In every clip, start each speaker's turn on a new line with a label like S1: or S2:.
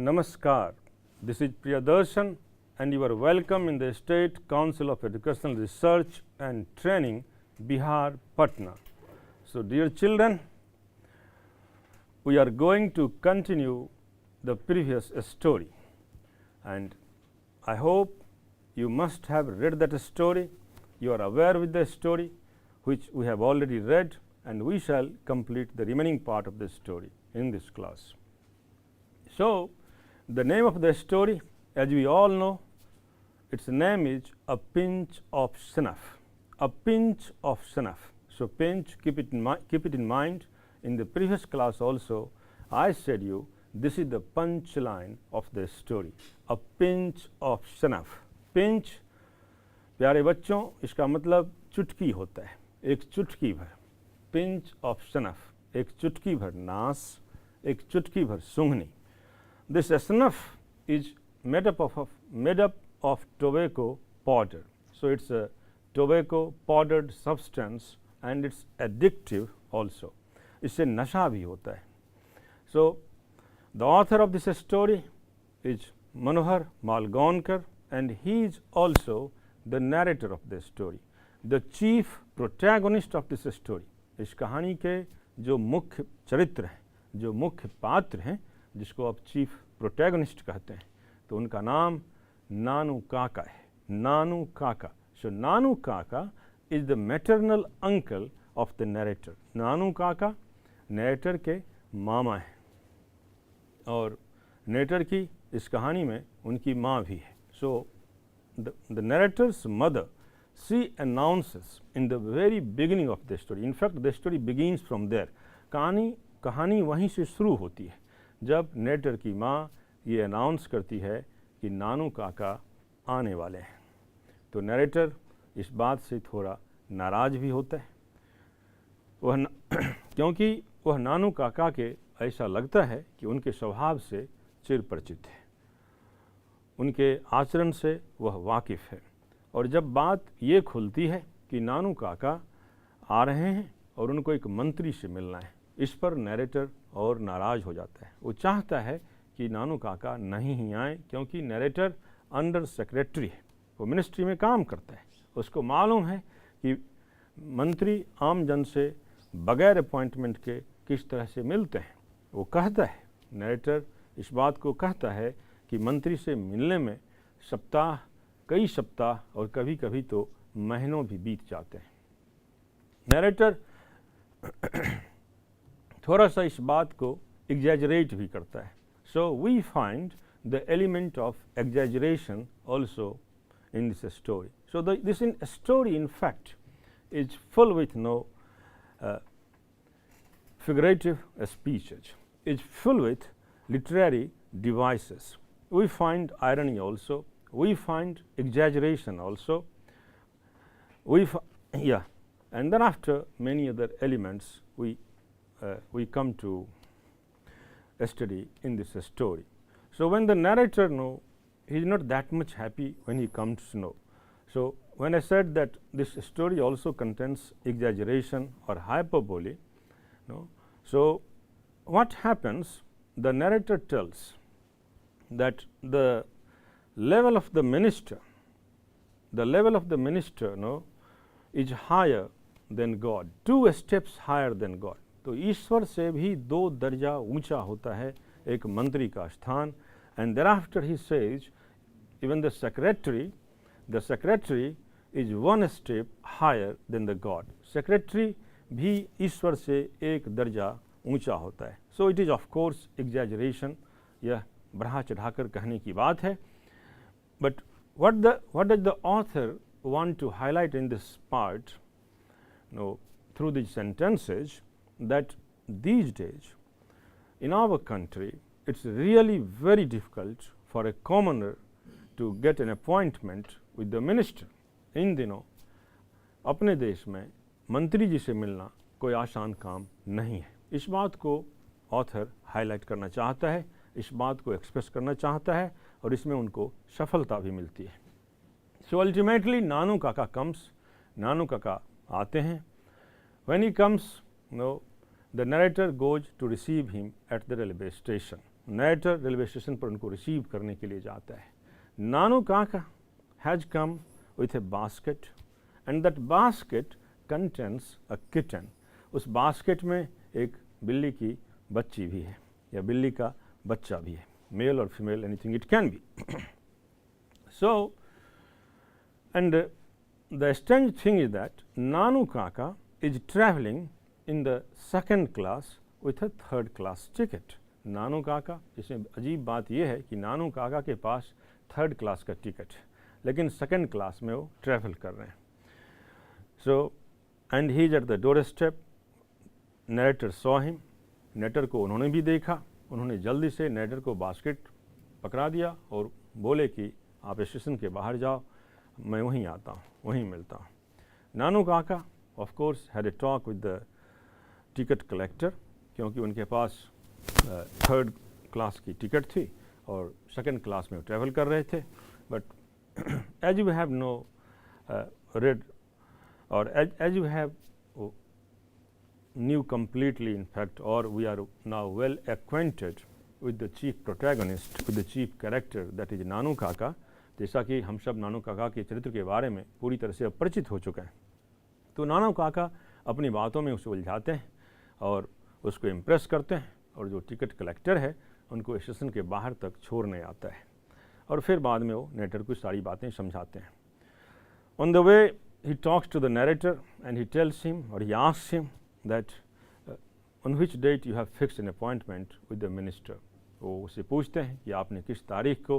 S1: Namaskar, this is Priyadarshan and you are welcome in the State Council of Educational Research and Training, Bihar, Patna. So dear children, we are going to continue the previous story and I hope you must have read that story, you are aware with the story which we have already read, and we shall complete the remaining part of the story in this class. So, the name of the story, as we all know, its name is A Pinch of Snuff. A Pinch of Snuff. So, pinch, keep it in mind. In the previous class also, I said you this is the punchline of the story. A pinch of snuff. Pinch, प्यारे बच्चों, इसका मतलब चुटकी होता है, एक चुटकी भर. Pinch of snuff, एक चुटकी भर नास, एक चुटकी भर सूंघनी. This snuff is made up of tobacco powder. So it's a tobacco powdered substance and it's addictive also. इससे नशा भी होता है. So the author of this story is Manohar Malgaonkar and he is also the narrator of the story, the chief protagonist of this story. इस कहानी के जो मुख्य चरित्र हैं, जो मुख्य पात्र हैं, जिसको आप चीफ प्रोटैगनिस्ट कहते हैं, तो उनका नाम नानू काका है. नानू काका. सो नानू काका is the maternal uncle of the narrator. Nanu काका नरेटर के मामा हैं और नरेटर की इस कहानी में उनकी माँ भी है. So the narrator's mother, she announces in the very beginning of the story. In fact, the story begins from there. कहानी वहीं से शुरू होती है जब नरेटर की माँ ये अनाउंस करती है कि नानू काका आने वाले हैं. तो नरेटर इस बात से थोड़ा नाराज़ भी होता है क्योंकि वह नानू काका के ऐसा लगता है कि उनके स्वभाव से चिरपरिचित है, उनके आचरण से वह वाकिफ़ है. और जब बात ये खुलती है कि नानू काका आ रहे हैं और उनको एक मंत्री से मिलना है, इस पर नरेटर और नाराज़ हो जाता है. वो चाहता है कि नानू काका नहीं ही आए क्योंकि नरेटर अंडर सेक्रेटरी है, वो मिनिस्ट्री में काम करता है. उसको मालूम है कि मंत्री आम जन से बगैर अपॉइंटमेंट के किस तरह से मिलते हैं. वो कहता है, नरेटर इस बात को कहता है कि मंत्री से मिलने में कई सप्ताह और कभी कभी तो महीनों भी बीत जाते हैं. नरेटर थोड़ा सा इस बात को एग्जैजरेट भी करता है. So we find the element of exaggeration also in this story. So this in story in fact is full with no figurative speeches, is full with literary devices. We find irony also, we find exaggeration also, and then after many other elements we come to study in this story. So when the narrator he is not that much happy when he comes to know. So when I said that this story also contains exaggeration or hyperbole, so what happens, the narrator tells that the level of the minister is higher than God, 2 steps higher than God. तो ईश्वर से भी 2 दर्जा ऊंचा होता है एक मंत्री का स्थान. And thereafter he says even the secretary is 1 step higher than the God. Secretary भी ईश्वर से एक दर्जा ऊंचा होता है. So it is of course exaggeration, यह बढ़ा चढ़ाकर कहने की बात है. But what does the author want to highlight in this part, through these sentences, that these days in our country it's really very difficult for a commoner to get an appointment with the minister. इन दिनों अपने देश में मंत्री जी से मिलना कोई आसान काम नहीं है. इस बात को ऑथर हाईलाइट करना चाहता है, इस बात को एक्सप्रेस करना चाहता है और इसमें उनको सफलता भी मिलती है. सो अल्टीमेटली नानू काका आते हैं. When he comes, the narrator goes to receive him at the railway station. Narrator railway station पर उनको रिसीव करने के लिए जाता है. नानू काका has come with A basket and that basket contains a kitten. उस बास्केट में एक बिल्ली की बच्ची भी है या बिल्ली का बच्चा भी है, मेल और female, anything it can be. So, and the strange thing is that Nanu Kaka is traveling in the second class with a third class ticket. नानू काका, इसमें अजीब बात यह है कि नानू काका के पास थर्ड क्लास का टिकट है, लेकिन सेकंड क्लास में वो ट्रैवल कर रहे हैं. सो and he is at the door step. Narrator saw him. Narrator को उन्होंने भी देखा. उन्होंने जल्दी से नरेटर को बास्केट पकड़ा दिया और बोले कि आप स्टेशन के बाहर जाओ, मैं वहीं आता हूँ, वहीं मिलता हूँ. नानू काका of course had a talk with the ticket collector, क्योंकि उनके पास थर्ड क्लास की टिकट थी और सेकंड क्लास में ट्रैवल कर रहे थे. But as you have now read और as you have knew completely, in fact, or we are now well acquainted with the chief protagonist, with the chief character, that is नानू काका. जैसा कि हम सब नानू काका के चरित्र के बारे में पूरी तरह से परिचित हो चुके हैं, तो नानू काका अपनी बातों में उसे उलझाते हैं और उसको इम्प्रेस करते हैं, और जो टिकट कलेक्टर है उनको स्टेशन के बाहर तक छोड़ने आता है, और फिर बाद में वो नरेटर को सारी बातें समझाते हैं. On the way he talks to the narrator and he tells him और he asks him that on which date you have fixed an appointment with the minister. वो उससे पूछते हैं कि आपने किस तारीख को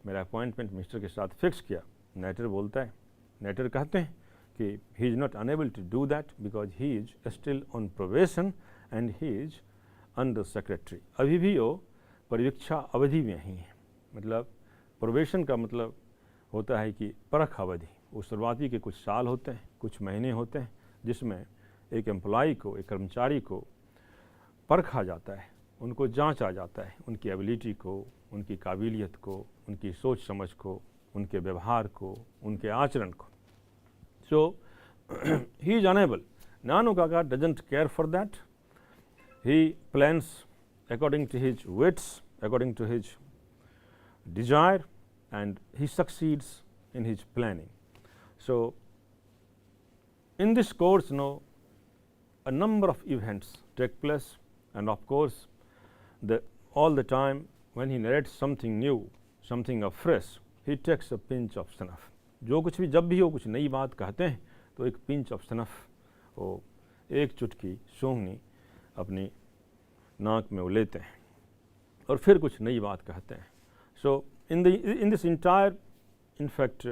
S1: मेरा अपॉइंटमेंट मिनिस्टर के साथ फिक्स किया. नरेटर बोलता है, नरेटर कहते हैं कि he is not unable to do that because he is still on probation and he is under secretary. अभी भी वो परीक्षा अवधि में ही है. मतलब प्रोबेशन का मतलब होता है कि परख अवधि. वो शुरुआती के कुछ साल होते हैं, कुछ महीने होते हैं, जिसमें एक एम्प्लॉई को, एक कर्मचारी को परखा जाता है, उनको जांचा जाता है, उनकी एबिलिटी को, उनकी काबिलियत को, उनकी सोच समझ को, उनके व्यवहार को, उनके आचरण को. सो he is unable. Nanu Kaka doesn't care for that. He plans according to his wits, according to his desire, and he succeeds in his planning. So in this course, a number of events take place, and of course all the time when he narrates something new, something afresh, he takes a pinch of snuff. जो कुछ भी, जब भी वो कुछ नई बात कहते हैं तो एक पिंच ऑफ स्नफ, वो एक चुटकी सूंघनी अपनी नाक में वो लेते हैं और फिर कुछ नई बात कहते हैं. सो in this entire, in fact,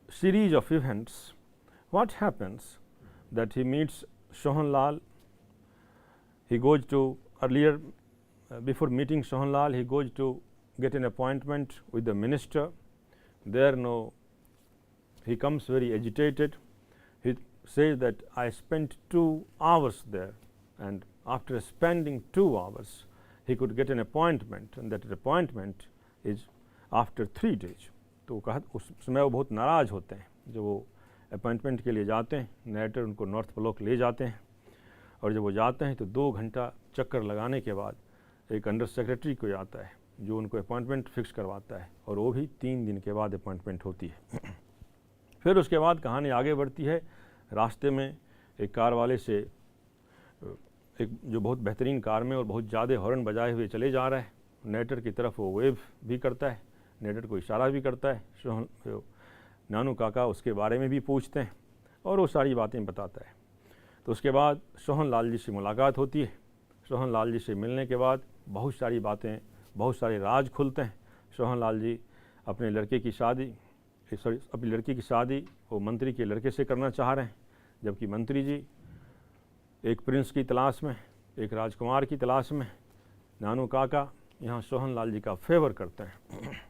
S1: series of events, what happens that he meets Sohan Lal. He goes to earlier, before meeting Sohan Lal, he goes to get an appointment with the minister. There he comes very agitated. He says that I spent 2 hours there, and after spending 2 hours he could get an appointment, and that appointment is after 3 days. तो कहा उस समय वो बहुत नाराज़ होते हैं जब वो अपॉइंटमेंट के लिए जाते हैं. नरेटर उनको नॉर्थ ब्लॉक ले जाते हैं, और जब वो जाते हैं तो 2 घंटा चक्कर लगाने के बाद एक अंडर सेक्रेटरी कोई आता है जो उनको अपॉइंटमेंट फिक्स करवाता है, और वो भी 3 दिन के बाद अपॉइंटमेंट होती है. फिर उसके बाद कहानी आगे बढ़ती है. रास्ते में एक कार वाले से, एक जो बहुत बेहतरीन कार में और बहुत ज़्यादा हॉर्न बजाए हुए चले जा रहा है, नरेटर की तरफ वो वेव भी करता है, नरेटर को इशारा भी करता है. नानू काका उसके बारे में भी पूछते हैं और वो सारी बातें बताता है. तो उसके बाद सोहन लाल जी से मुलाकात होती है. सोहन लाल जी से मिलने के बाद बहुत सारी बातें, बहुत सारे राज खुलते हैं. सोहन लाल जी अपने लड़के की शादी, अपनी लड़की की शादी वो मंत्री के लड़के से करना चाह रहे हैं, जबकि मंत्री जी एक प्रिंस की तलाश में, एक राजकुमार की तलाश में. नानू काका यहाँ सोहन लाल जी का फेवर करते हैं.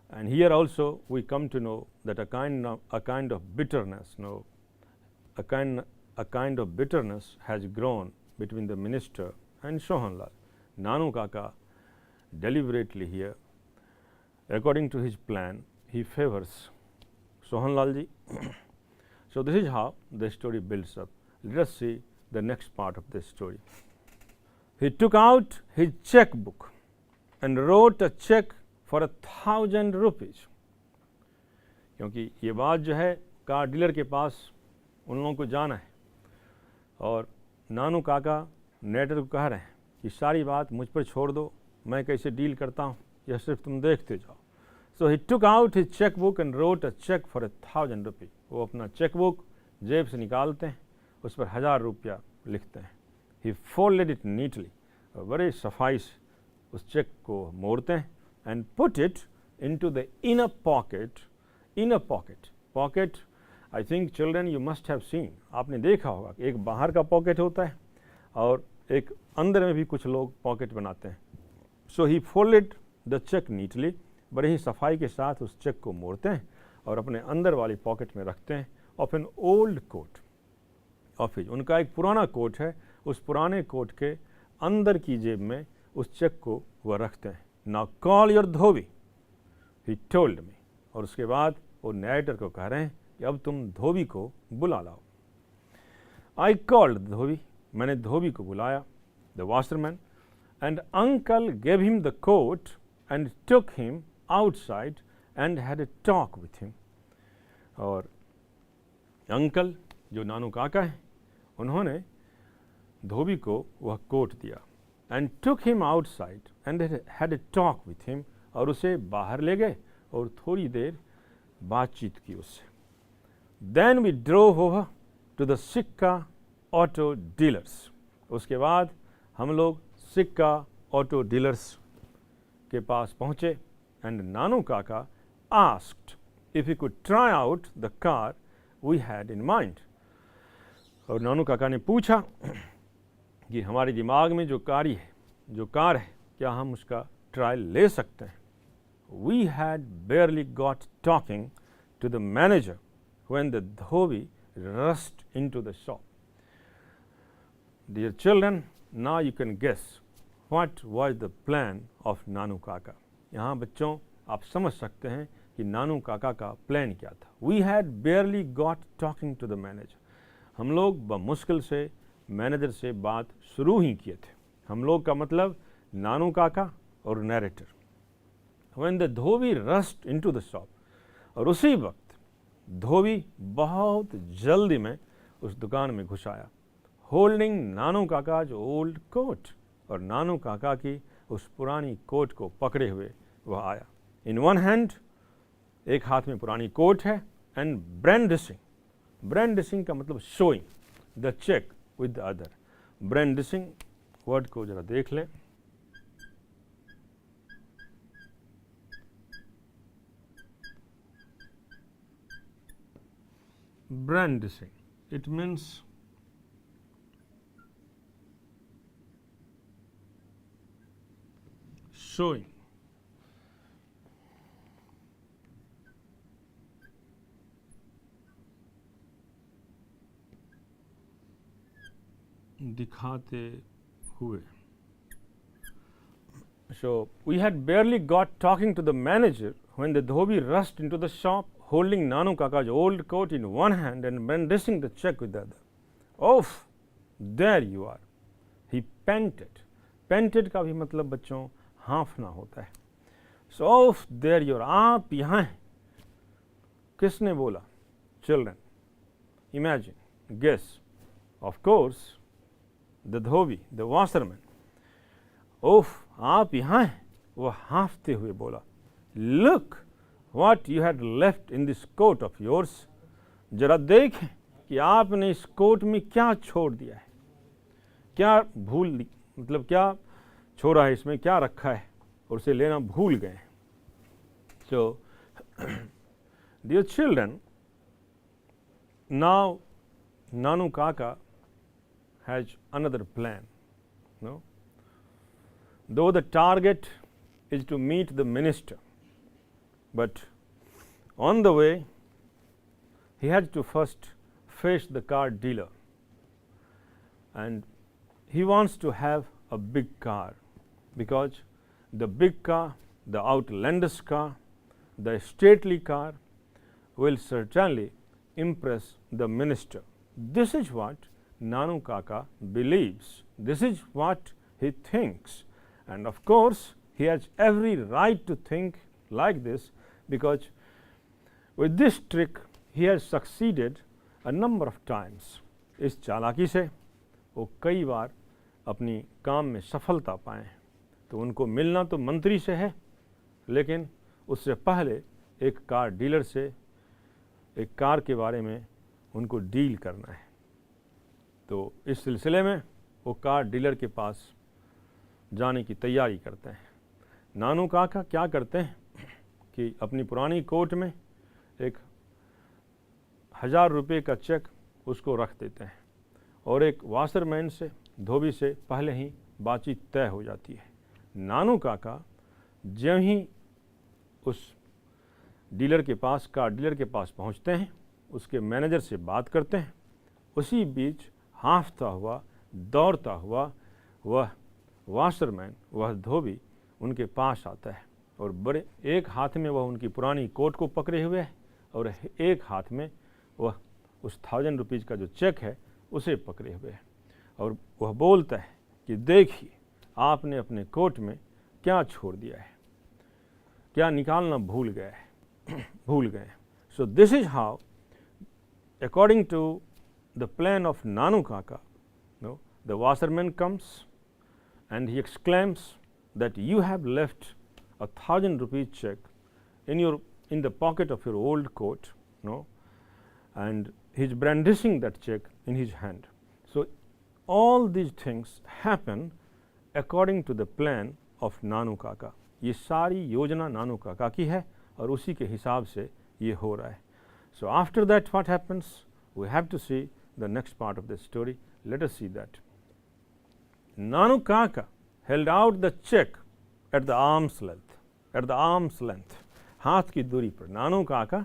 S1: And here also we come to know that a kind of bitterness, a kind of bitterness has grown between the minister and Sohan Lal. Nanu Kaka deliberately here, according to his plan, he favors Sohan Lal ji. So this is how the story builds up. Let us see the next part of this story. He took out his checkbook and wrote a check for 1,000 rupees. क्योंकि ये बात जो है car dealer के पास उन लोगों को जाना है और नानू काका नरेटर को कह रहे हैं कि सारी बात मुझ पर छोड़ दो, मैं कैसे डील करता हूँ यह सिर्फ तुम देखते जाओ. So he took out his cheque book and wrote a cheque for 1,000 rupees. वो अपना चेक बुक जेब से निकालते हैं, उस पर 1,000 रुपया लिखते हैं. ही फोल्डेड इट नीटली, बड़े सफाई से उस चेक को मोड़ते हैं and put it into the inner pocket. Inner pocket, pocket I think children you must have seen, आपने देखा होगा एक बाहर का पॉकेट होता है और एक अंदर में भी कुछ लोग पॉकेट बनाते हैं. सो ही फोल्डेड द चेक नीटली, बड़े ही सफाई के साथ उस चेक को मोड़ते हैं और अपने अंदर वाली पॉकेट में रखते हैं. Of an old coat of his, उनका एक पुराना कोट है, उस पुराने कोट के अंदर की जेब में उस चेक को वह रखते हैं. Now call your Dhobi he told me, और उसके बाद वो नरेटर को कह रहे हैं कि अब तुम धोबी को बुला लाओ. आई कॉल्ड धोबी, मैंने धोबी को बुलाया, the washerman, and uncle gave him the coat and took him outside and had a talk with him. और अंकल जो नानू काका हैं उन्होंने धोबी को वह कोट दिया and took him outside and had a talk with him, और उसे बाहर ले गए और थोड़ी देर बातचीत की उससे. Then we drove over to the Sikka auto dealers. उसके बाद हम लोग सिक्का ऑटो डीलर्स के पास पहुँचे and Nanu Kaka asked if he could try out the car we had in mind. और नानू काका ने पूछा कि हमारे दिमाग में जो कार है, क्या हम उसका ट्रायल ले सकते हैं. We had barely got talking to the manager when the dhobi rushed into the shop. Dear children, now you can guess what was the plan of Nanu Kaka. यहाँ बच्चों आप समझ सकते हैं कि नानू काका का प्लान क्या था. We had barely got talking to the manager. हम लोग बमुश्किल से मैनेजर से बात शुरू ही किए थे. हम लोग का मतलब नानू काका और narrator. When the Dhobi rushed into the shop, और उसी वक्त धोबी बहुत जल्दी में उस दुकान में घुस आया, होल्डिंग नानू काका जो ओल्ड कोट, और नानू काका की उस पुरानी कोट को पकड़े हुए वह आया. इन वन हैंड, एक हाथ में पुरानी कोट है, एंड ब्रांडिशिंग, ब्रांडिशिंग का मतलब showing the cheque with the other. Brandishing word को जरा देख लें. Brandishing, it means showing. दिखाते हुए. So we had barely got talking to the manager when the dhobi rushed into the shop, holding Nanu Kaka's old coat in one hand and brandishing the check with the other. Oh, there you are, he panted. Panted का भी मतलब बच्चों हाँफना होता है. So oh, there you are, आप यहाँ हैं. किसने बोला? Children, imagine, guess. Of course, the dhobi, the washerman. ओह, आप यहाँ हैं, वह हाँफते हुए बोला. Look what you had left in this coat of yours. जरा देखें कि आपने इस कोट में क्या छोड़ दिया है, क्या भूल, मतलब क्या छोड़ा है, इसमें क्या रखा है और उसे लेना भूल गए. So, dear children, now Nanu Kaka has another plan. No? Though the target is to meet the minister, but on the way he had to first face the car dealer, and he wants to have a big car because the big car, the outlandish car, the stately car will certainly impress the minister. This is what Nanu Kaka believes. This is what he thinks. And of course, he has every right to think like this, because with this trick he has succeeded a number of times. इस चालाकी से वो कई बार अपनी काम में सफलता पाए। तो उनको मिलना तो मंत्री से है, लेकिन उससे पहले एक कार डीलर से एक कार के बारे में उनको डील करना है। तो इस सिलसिले में वो कार डीलर के पास जाने की तैयारी करते हैं। नानू काका क्या करते हैं कि अपनी पुरानी कोट में एक 1000 रुपये का चेक उसको रख देते हैं और एक वाशरमैन से, धोबी से पहले ही बातचीत तय हो जाती है। नानू काका जब ही उस डीलर के पास, कार डीलर के पास पहुंचते हैं, उसके मैनेजर से बात करते हैं। उसी बीच हाँफता हुआ, दौड़ता हुआ वह वाशरमैन, वह धोबी उनके पास आता है और बड़े एक हाथ में वह उनकी पुरानी कोट को पकड़े हुए है और एक हाथ में वह उस 1000 रुपीज़ का जो चेक है उसे पकड़े हुए है। और वह बोलता है कि देखिए, आपने अपने कोट में क्या छोड़ दिया है, क्या निकालना भूल गए हैं। So this is how, according to the plan of Nanu Kaka, the washerman comes and he exclaims that you have left a 1000 rupee check in the pocket of your old coat, and he's brandishing that check in his hand. So all these things happen according to the plan of नानू काका। ये सारी योजना नानू काका की है और उसी के हिसाब से ये हो रहा है। So after that what happens? We have to see the next part of the story. Let us see that. Nanu Kaka held out the check at the arm's length, हाथ की दूरी पर। नानू काका,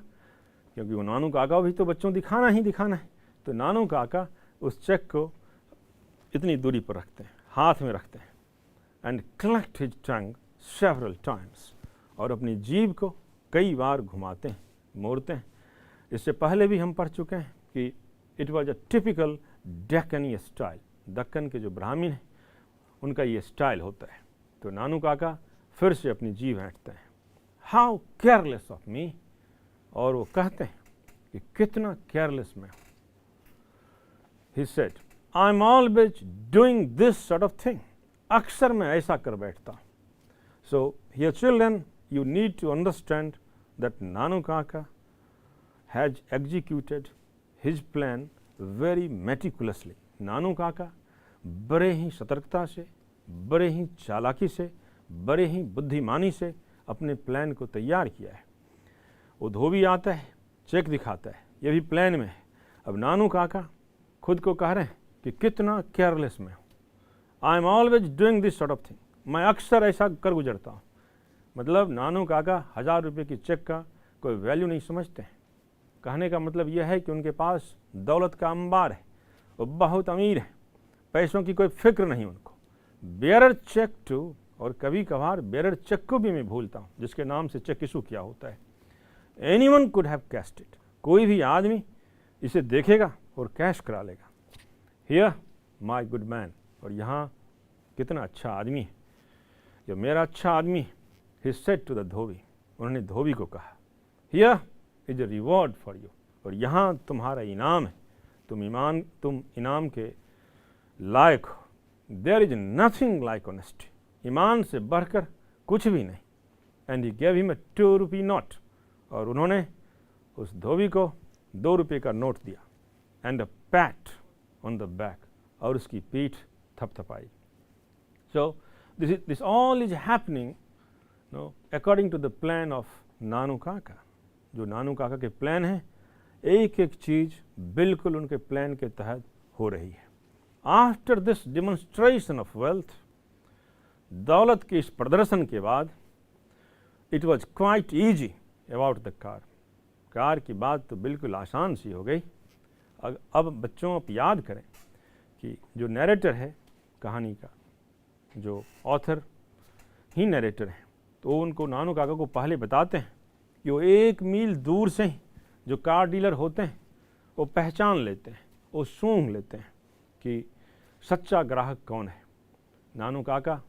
S1: क्योंकि वो नानू काका भी तो बच्चों दिखाना है, तो नानू काका उस चेक को इतनी दूरी पर रखते हैं, हाथ में रखते हैं। And clacked his tongue several times, और अपनी जीभ को कई बार घुमाते हैं, मोड़ते हैं। इससे पहले भी हम पढ़ चुके हैं कि it was a typical Deccani style. Deccan के जो ब्राह्मण हैं उनका ये स्टाइल होता है। तो नानू काका फिर से अपनी जीभ ऐंठते हैं, हाउ केयरलेस ऑफ मी, और वो कहते हैं कि कितना केयरलेस मैं हूँ। He said, I am always doing this sort of thing, अक्सर मैं ऐसा कर बैठता हूँ। So here children, you need to understand that Nanu Kaka has executed his plan very meticulously. नानू काका बड़े ही सतर्कता से, बड़े ही चालाकी से, बड़े ही बुद्धिमानी से अपने प्लान को तैयार किया है। वो धोबी आता है, चेक दिखाता है, ये भी प्लान में है। अब नानू काका खुद को कह रहे हैं कि कितना केयरलेस मैं हूँ। I am always doing this sort of thing, मैं अक्सर ऐसा कर गुजरता हूँ। मतलब नानू काका 1000 रुपये की चेक का कोई वैल्यू नहीं समझते हैं। कहने का मतलब यह है कि उनके पास दौलत का अंबार है, वो बहुत अमीर है, पैसों की कोई फिक्र नहीं उनको। बेयरर चेक टू, और कभी कभार बेयरर चेक को भी मैं भूलता हूँ जिसके नाम से चेक इशू किया होता है। Anyone could have cached it, कोई भी आदमी इसे देखेगा और कैश करा लेगा। हियर माय गुड मैन, और यहाँ कितना अच्छा आदमी है, जो मेरा अच्छा आदमी है। He said to the धोबी, उन्होंने धोबी को कहा, Here is a reward for you, और यहाँ तुम्हारा इनाम है, तुम इनाम के लायक हो। There is nothing like honesty, ईमान से बढ़कर कुछ भी नहीं। And he gave him a 2 rupee note, और उन्होंने उस धोबी को 2 रुपये का नोट दिया। And a pat on the back, और उसकी पीठ थपथपाई। So this all is happening according to the plan of Nanu Kaka. जो नानू काका के प्लान हैं, एक एक चीज़ बिल्कुल उनके प्लान के तहत हो रही है। After this demonstration of wealth, दौलत के इस प्रदर्शन के बाद, it was quite easy about the car. Car की बात तो बिल्कुल आसान सी हो गई। अब बच्चों, आप याद करें कि जो नैरेटर है कहानी का, जो ऑथर ही नैरेटर है, तो उनको नानू काका को पहले बताते हैं कि वो 1 मील दूर से ही जो कार डीलर होते हैं वो पहचान लेते हैं, वो सूंघ लेते हैं कि सच्चा ग्राहक कौन है। नानू काका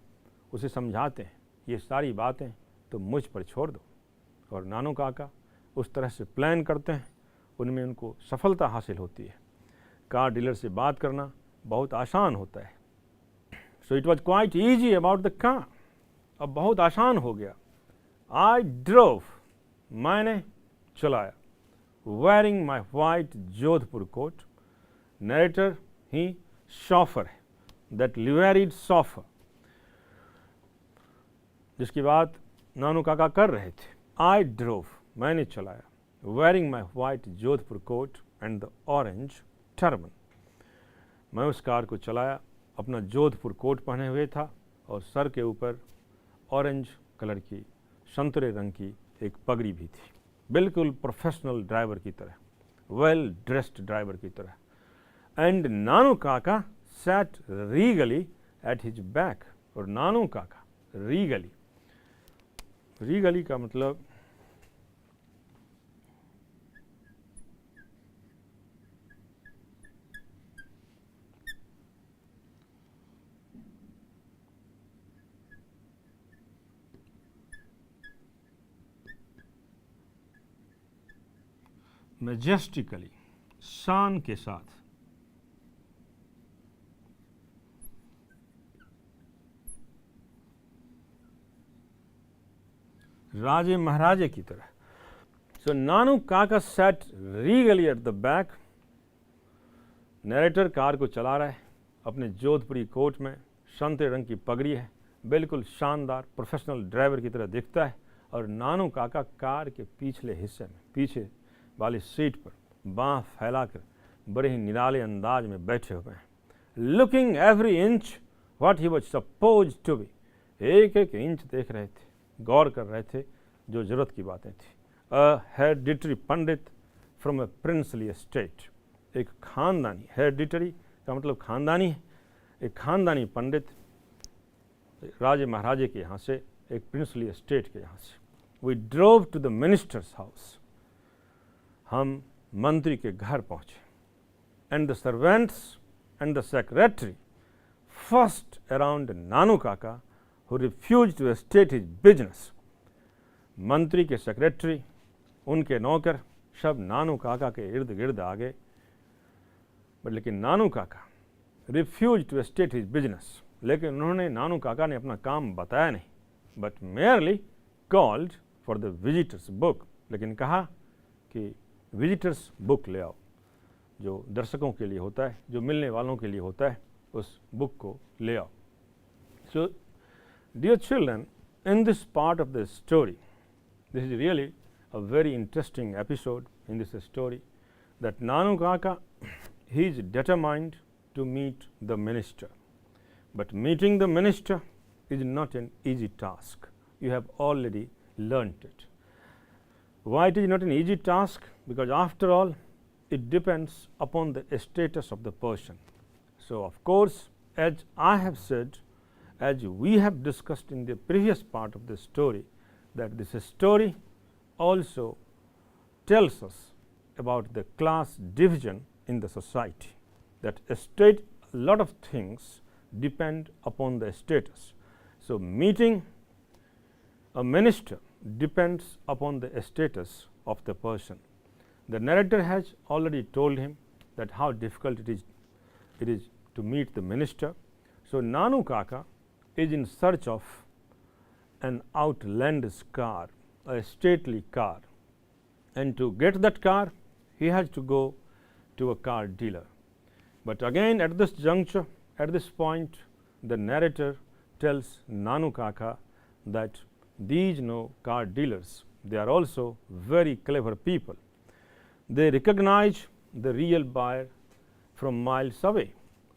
S1: उसे समझाते हैं, ये सारी बातें तुम मुझ पर छोड़ दो, और नानू काका उस तरह से प्लान करते हैं, उनमें उनको सफलता हासिल होती है। कार डीलर से बात करना बहुत आसान होता है। So it was quite easy about the car, अब बहुत आसान हो गया। आई ड्रोव, मैंने चलाया, wearing my white Jodhpur coat. Narrator ही शॉफर है, दैट लिवेरिड शॉफर, जिसकी बात नानू काका कर रहे थे। आई ड्रोव, मैंने चलाया, wearing my white Jodhpur coat and the orange turban. मैं उस कार को चलाया, अपना जोधपुर कोट पहने हुए था और सर के ऊपर ऑरेंज कलर की, संतरे रंग की एक पगड़ी भी थी, बिल्कुल प्रोफेशनल ड्राइवर की तरह, वेल ड्रेस्ड ड्राइवर की तरह। And Nanu Kaka sat regally at his back, और नानू काका रीगली, रीगली का मतलब मैजेस्टिकली, शान के साथ। राजे महाराजे की तरह। So Nanu Kaka sat regally at the back. Narrator car को चला रहा है, अपने जोधपुरी कोट में, संतरे रंग की पगड़ी है, बिल्कुल शानदार प्रोफेशनल ड्राइवर की तरह दिखता है। और नानू काका कार के पिछले हिस्से में, पीछे वाली सीट पर बाँह फैलाकर बड़े ही निराले अंदाज में बैठे हुए हैं। Looking every inch what he was suppose to be, एक एक इंच देख रहे थे, गौर कर रहे थे जो जरूरत की बातें थी। अ hereditary Pandit from a princely estate, एक खानदानी, हेरिडिटरी का मतलब खानदानी है, एक खानदानी पंडित राजे महाराजे के यहाँ से, एक प्रिंसली एस्टेट के यहाँ से। We drove to the minister's house, हम मंत्री के घर पहुँचे। And the servants and the secretary fussed around Nanu Kaka who refused to state his business। मंत्री के सेक्रेटरी, उनके नौकर सब नानू काका के इर्द गिर्द आ गए, बट लेकिन Nanu Kaka refuse to state his business, लेकिन उन्होंने, नानू काका ने अपना काम बताया नहीं, but merely called for the visitors book, लेकिन कहा कि विजिटर्स बुक ले आओ, जो दर्शकों के लिए होता है, जो मिलने वालों के लिए होता है, उस बुक को ले आओ। सो dear children, in this part of the story, this is really a very interesting episode in this story, that Nanu Kaka, he is determined to meet the minister, but meeting the minister is not an easy task. You have already learnt it. Why it is not an easy task? Because after all, it depends upon the status of the person. So of course, as I have said, as we have discussed in the previous part of the story, that this story also tells us about the class division in the society, that a lot of things depend upon the status. So meeting a minister depends upon the status of the person. The narrator has already told him that how difficult it is to meet the minister. So Nanu Kaka is in search of an outlandish car, a stately car, and to get that car he has to go to a car dealer. But again at this juncture, at this point, the narrator tells Nanu Kaka that these car dealers, they are also very clever people. They recognize the real buyer from miles away.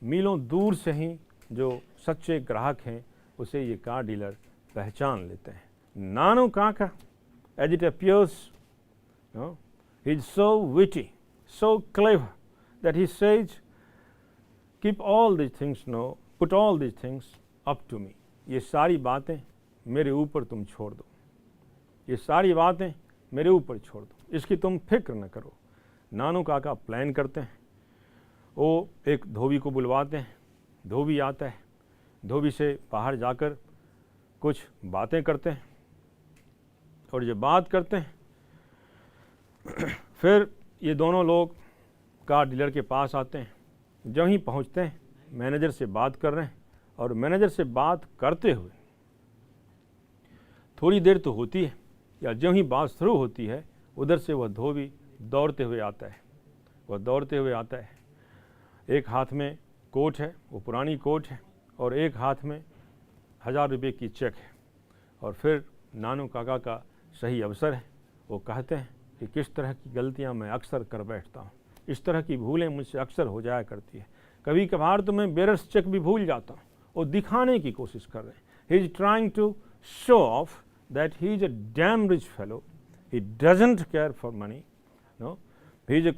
S1: मीलों दूर से ही जो सच्चे ग्राहक हैं उसे ये car dealer पहचान लेते हैं. Nanu Kaka, as it appears, he is so witty, so clever that he says, keep all these things, put all these things up to me. ये सारी बातें मेरे ऊपर तुम छोड़ दो, ये सारी बातें मेरे ऊपर छोड़ दो, इसकी तुम फिक्र न करो. नानू काका प्लान करते हैं, वो एक धोबी को बुलवाते हैं, धोबी आता है, धोबी से बाहर जाकर कुछ बातें करते हैं, और जब बात करते हैं फिर ये दोनों लोग कार डीलर के पास आते हैं। जब ही पहुंचते हैं मैनेजर से बात कर रहे हैं, और मैनेजर से बात करते हुए थोड़ी देर तो होती है, या जब ही बात शुरू होती है उधर से वह धोबी दौड़ते हुए आता है। वह दौड़ते हुए आता है, एक हाथ में कोट है, वो पुरानी कोट है, और एक हाथ में 1000 रुपये की चेक है। और फिर नानू काका का सही अवसर है, वो कहते हैं कि किस तरह की गलतियां मैं अक्सर कर बैठता हूँ, इस तरह की भूलें मुझसे अक्सर हो जाया करती है, कभी कभार तो मैं बेरस चेक भी भूल जाता हूँ। वो दिखाने की कोशिश कर रहे हैं, he is trying to show off that he is a damn rich fellow, he doesn't care for money, no, he is a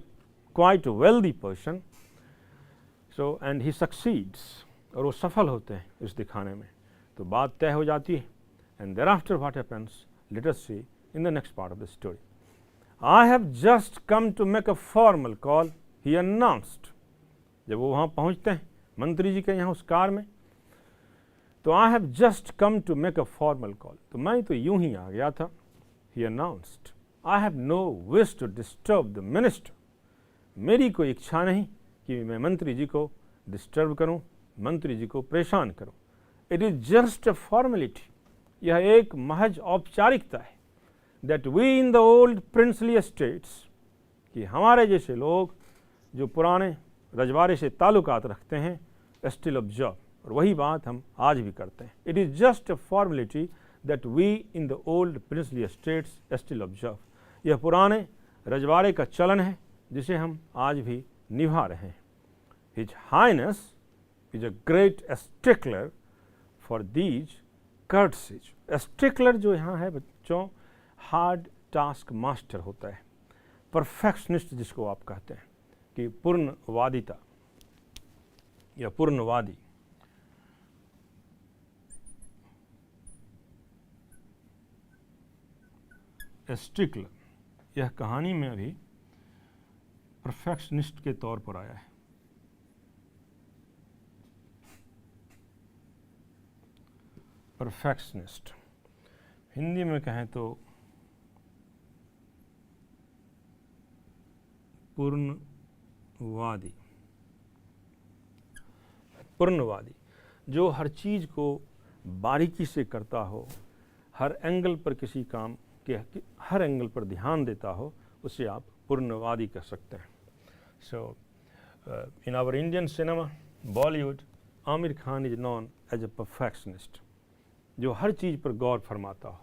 S1: quite wealthy person, so and he succeeds, और वो सफल होते हैं इस दिखाने में। तो बात तय हो जाती है, and thereafter what happens let us see in the next part of the story. I have just come to make a formal call, he announced. जब वो वहाँ पहुँचते हैं मंत्री जी के यहाँ उस कार में, तो I have just come to make a formal call, तो मैं तो यूं ही आ गया था। He announced, I have no wish to disturb the minister, मेरी कोई इच्छा नहीं कि मैं मंत्री जी को डिस्टर्ब करूं, मंत्री जी को परेशान करूं। It is just a formality, यह एक महज औपचारिकता है, that we in the old princely states, कि हमारे जैसे लोग जो पुराने रजवाड़े से ताल्लुकात रखते हैं, स्टिल ऑब्जर्व, और वही बात हम आज भी करते हैं। It is just a formality that we in the old princely states still observe, यह पुराने रजवाड़े का चलन है जिसे हम आज भी निभा रहे हैं। His highness is a great stickler for these courtesies. Stickler जो यहाँ है बच्चों, हार्ड टास्क मास्टर होता है, परफेक्शनिस्ट जिसको आप कहते हैं, कि पूर्णवादिता या पूर्णवादी। स्टिकलर यह कहानी में अभी परफेक्शनिस्ट के तौर पर आया है। परफेक्शनिस्ट हिंदी में कहें तो पूर्णवादी। पूर्णवादी जो हर चीज़ को बारीकी से करता हो, हर एंगल पर किसी काम के हर एंगल पर ध्यान देता हो, उसे आप पूर्णवादी कह सकते हैं। So in our Indian cinema Bollywood, Aamir Khan is known as a perfectionist, जो हर चीज़ पर गौर फरमाता हो,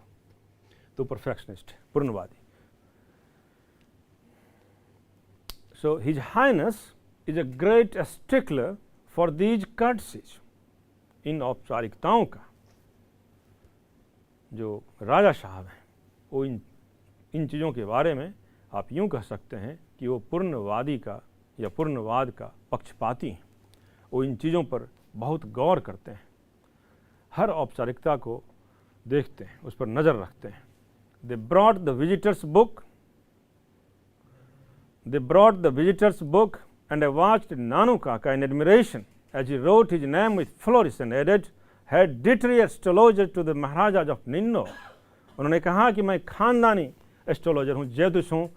S1: तो परफेक्शनिस्ट है, पूर्णवादी। So his highness is a great stickler for these courtesies, इन औपचारिकताओं का जो राजा साहब हैं वो इन चीज़ों के बारे में आप यूँ कह सकते हैं कि वो पूर्णवादी का या पूर्णवाद का पक्षपाती हैं। वो इन चीज़ों पर बहुत गौर करते हैं, हर औपचारिकता को देखते हैं, उस पर नज़र रखते हैं। They brought the visitors book and I watched Nanu Kaka in admiration as he wrote his name with flourish and added hereditary astrologer to the Maharaja of Ninnaur. उन्होंने कहा कि मैं खानदानी एस्ट्रोलॉजर हूँ, ज्योतिष हूँ,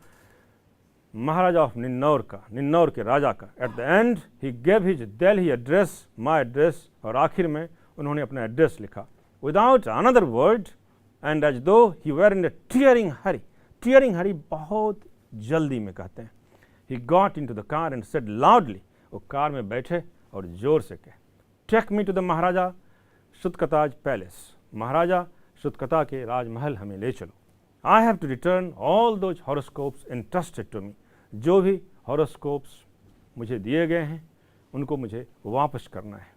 S1: महाराजा ऑफ निन्नौर का, निन्नौर के राजा का। At the end he gave his Delhi address, my address, और आखिर में उन्होंने अपना एड्रेस लिखा without another word and as though he were in a tearing hurry. Tearing hurry बहुत जल्दी में कहते हैं। He got into the car and said loudly, वो कार में बैठे और जोर से कहे, take me to the Maharaja Sutkataj palace, Maharaja Sutkata के राजमहल हमें ले चलो। I have to return all those horoscopes entrusted to me, जो भी हॉरोस्कोप्स मुझे दिए गए हैं उनको मुझे वापस करना है।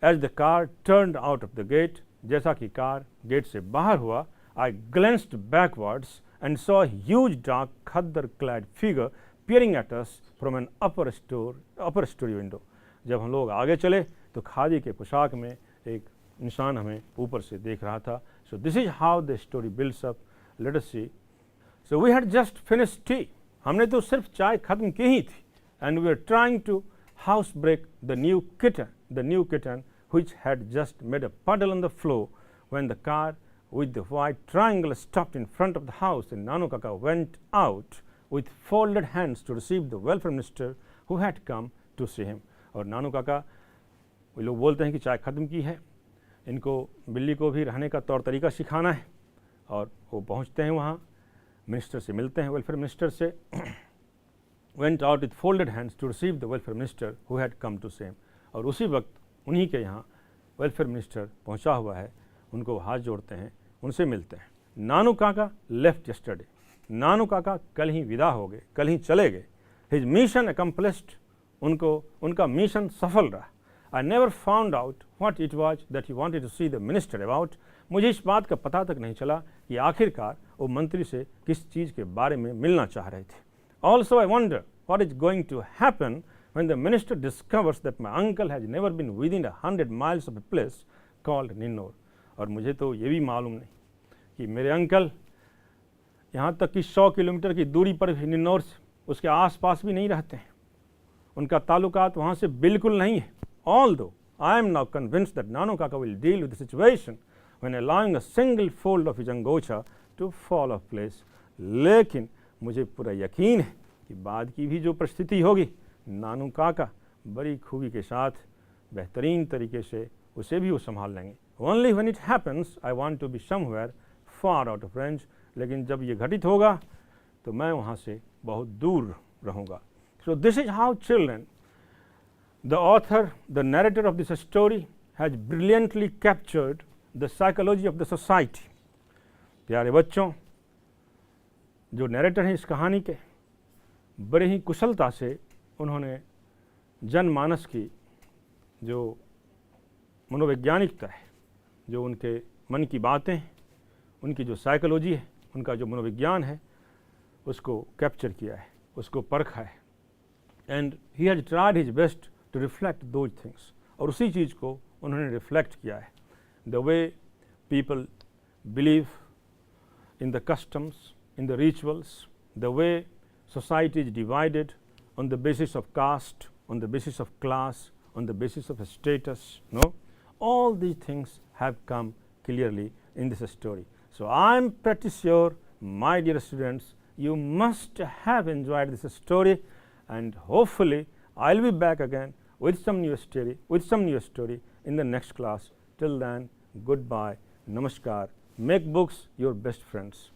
S1: As the car turned out of the gate, जैसा कि कार गेट से बाहर हुआ, I glanced backwards and saw huge dark khaddar clad figure peering at us from an upper story window। जब हम लोग आगे चले तो खादी के पोशाक में एक इंसान हमें ऊपर से देख रहा था। So this is how the story builds up. Let us see. So we had just finished tea, हमने तो सिर्फ चाय खत्म की ही थी, and we are trying to house break the new kitten which had just made a puddle on the floor when the car with the white triangle stopped in front of the house, and Nanu Kaka went out with folded hands to receive the welfare minister who had come to see him. और नानू काका, वो लोग बोलते हैं कि चाय ख़त्म की है, इनको बिल्ली को भी रहने का तौर तरीका सिखाना है, और वो पहुंचते हैं वहाँ, मिनिस्टर से मिलते हैं, वेलफेयर मिनिस्टर से. went out with folded hands to receive the welfare minister who had come to see him. और उसी वक्त उन्हीं के यहाँ वेलफेयर मिनिस्टर पहुँचा हुआ है, उनको हाथ जोड़ते हैं, उनसे मिलते हैं. नानू काका लेफ्ट यस्टरडे, नानू काका कल ही विदा हो गए, कल ही चले गए. हिज मिशन अकम्प्लिश्ड, उनका मिशन सफल रहा. I never found out what it was that he wanted to see the minister about. मुझे इस बात का पता तक नहीं चला कि आखिरकार वो मंत्री से किस चीज़ के बारे में मिलना चाह रहे थे. Also I wonder what is going to happen when the minister discovers that my uncle has never been within 100 miles of a place called Ninor. और मुझे तो ये भी मालूम नहीं कि मेरे अंकल यहाँ तक कि 100 किलोमीटर की दूरी पर भी निन्नौर से उसके आसपास भी नहीं रहते हैं, उनका ताल्लुकात वहाँ से बिल्कुल नहीं है. Although I am now convinced that Nanu Kaka will deal with the situation when allowing a single fold of his angocha to fall off place. लेकिन मुझे पूरा यकीन है कि बाद की भी जो परिस्थिति होगी, नानू काका बड़ी खूबी के साथ बेहतरीन तरीके से उसे भी वो संभाल लेंगे. Only when it happens I want to be somewhere far out of range. लेकिन जब ये घटित होगा तो मैं वहाँ से बहुत दूर रहूँगा. So this is how children, the author, the narrator of this story has brilliantly captured the psychology of the society. प्यारे बच्चों, जो नैरेटर हैं इस कहानी के, बड़े ही कुशलता से उन्होंने जनमानस की जो मनोवैज्ञानिकता है, जो उनके मन की बातें हैं, उनकी जो साइकोलॉजी है, उनका जो मनोविज्ञान है, उसको कैप्चर किया है, उसको परखा है. And he has tried his best to reflect those things. और उसी चीज़ को उन्होंने रिफ्लेक्ट किया है. The way people believe in the customs, in the rituals, the way society is divided on the basis of caste, on the basis of class, on the basis of status. No, all these things have come clearly in this story. So I am pretty sure, my dear students, you must have enjoyed this story, and hopefully I'll be back again with some new story in the next class. Till then, goodbye, namaskar. Make books your best friends.